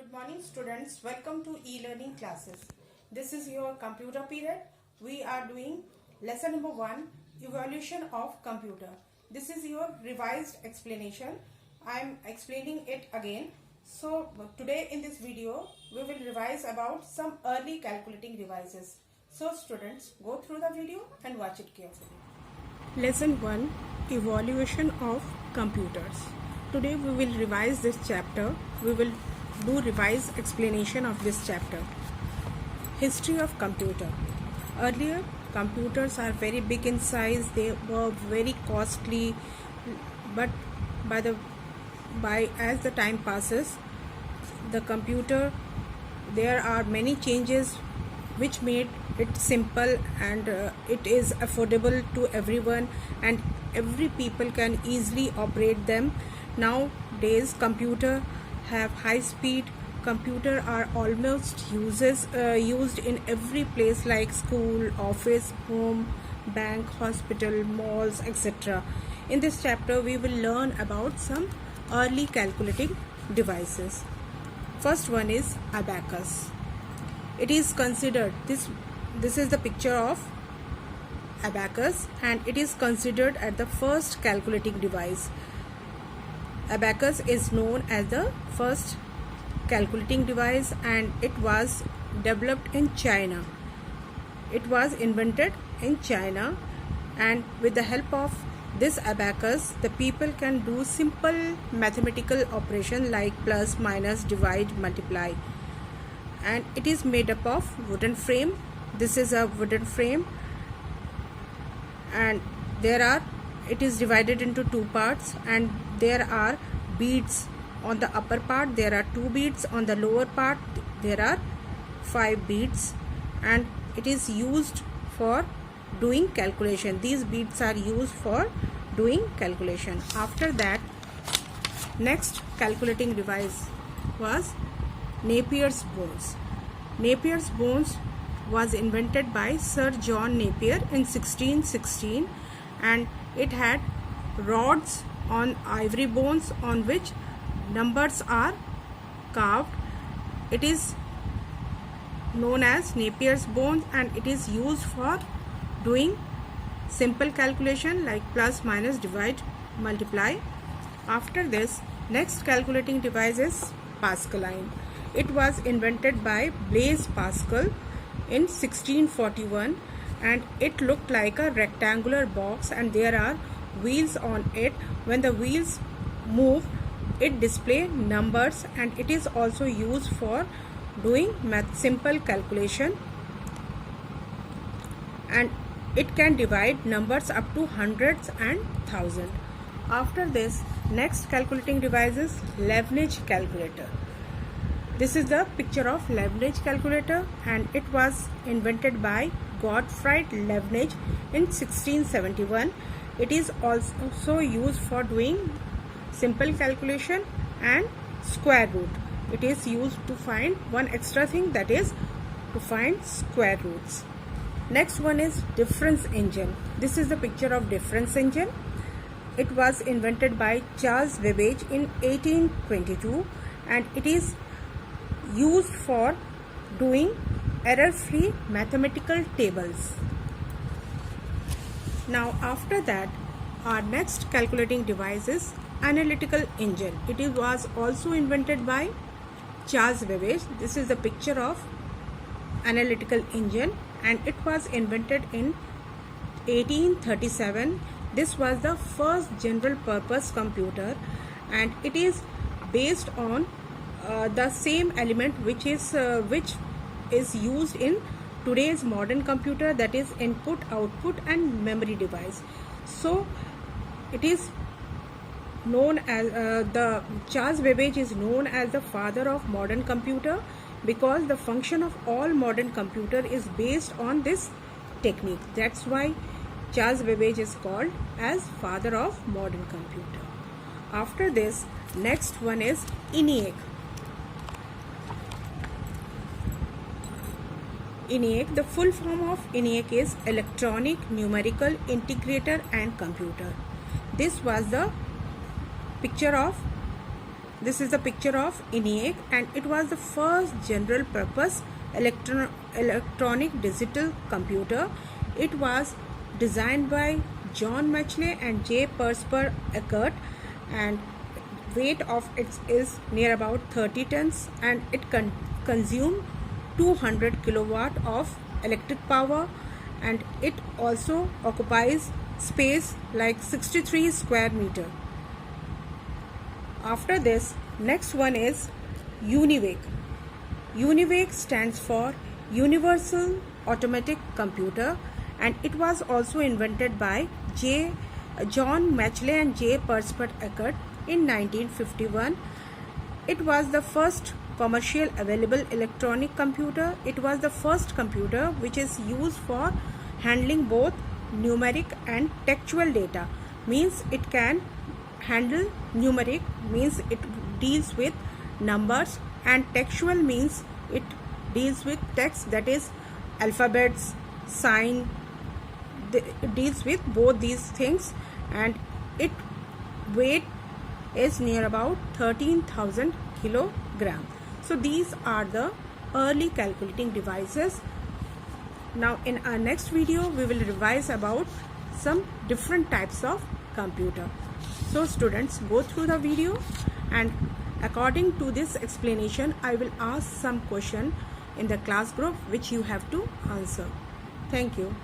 Good morning students, welcome to e-learning classes. This is your computer period. We are doing lesson number 1, evolution of computer. This is your revised explanation. I am explaining it again. So today in this video we will revise about some early calculating devices. So students, go through the video and watch it carefully. Lesson 1, evolution of computers. Today we will revise this chapter. We will do revised explanation of this chapter. History of computer. Earlier computers are very big in size. They were very costly, but as the time passes, the computer, there are many changes which made it simple and it is affordable to everyone, and every people can easily operate them. Nowadays computer have high speed. Computer are almost used in every place like school, office, home, bank, hospital, malls, etc. In this chapter we will learn about some early calculating devices. First one is abacus. It is considered, this is the picture of abacus, and it is considered as the first calculating device. Abacus is known as the first calculating device, and it was developed in China. It was invented in China, and with the help of this abacus, the people can do simple mathematical operation like plus, minus, divide, multiply. And it is made up of wooden frame. This is a wooden frame, and it is divided into two parts, and there are beads on the upper part. There are 2 beads on the lower part. There are 5 beads, and it is used for doing calculation. These beads are used for doing calculation. After that, next calculating device was Napier's bones. Napier's bones was invented by Sir John Napier in 1616, and it had rods on ivory bones on which numbers are carved. It is known as Napier's bones, and it is used for doing simple calculation like plus, minus, divide, multiply. After this, next calculating device is Pascaline. It was invented by Blaise Pascal in 1641, and it looked like a rectangular box, and there are wheels on it. When the wheels move, it display numbers, and it is also used for doing simple calculation, and it can divide numbers up to hundreds and thousands. After this, next calculating device is Leibniz calculator. This is the picture of Leibniz calculator, and it was invented by Gottfried Leibniz in 1671. It is also used for doing simple calculation and square root. It is used to find one extra thing, that is to find square roots. Next one is difference engine. This is the picture of difference engine. It was invented by Charles Babbage in 1822, and it is used for doing error-free mathematical tables. Now after that, our next calculating device is analytical engine. It was also invented by Charles Babbage. This is the picture of analytical engine, and it was invented in 1837. This was the first general purpose computer, and it is based on the same element which is used in today's modern computer, that is input, output, and memory device. So it is known as the Charles Babbage is known as the father of modern computer, because the function of all modern computer is based on this technique. That's why Charles Babbage is called as father of modern computer. After this, next one is ENIAC. ENIAC, the full form of ENIAC is Electronic Numerical Integrator and Computer. This was the picture of This is the picture of ENIAC, and it was the first general purpose electronic digital computer. It was designed by John Machley and J. Percival Eckert, and weight of it is near about 30 tons, and it consumed 200 kilowatt of electric power, and it also occupies space like 63 square meter. After this, next one is UNIVAC. UNIVAC stands for Universal Automatic Computer, and it was also invented by John Machley and J. Percival Eckert in 1951. It was the first commercial available electronic computer. It was the first computer which is used for handling both numeric and textual data. Means it can handle numeric, means it deals with numbers, and textual means it deals with text, that is alphabets, sign. It deals with both these things, and its weight is near about 13,000 kilogram. So these are the early calculating devices. Now in our next video we will revise about some different types of computer. So students, go through the video, and according to this explanation I will ask some question in the class group which you have to answer. Thank you.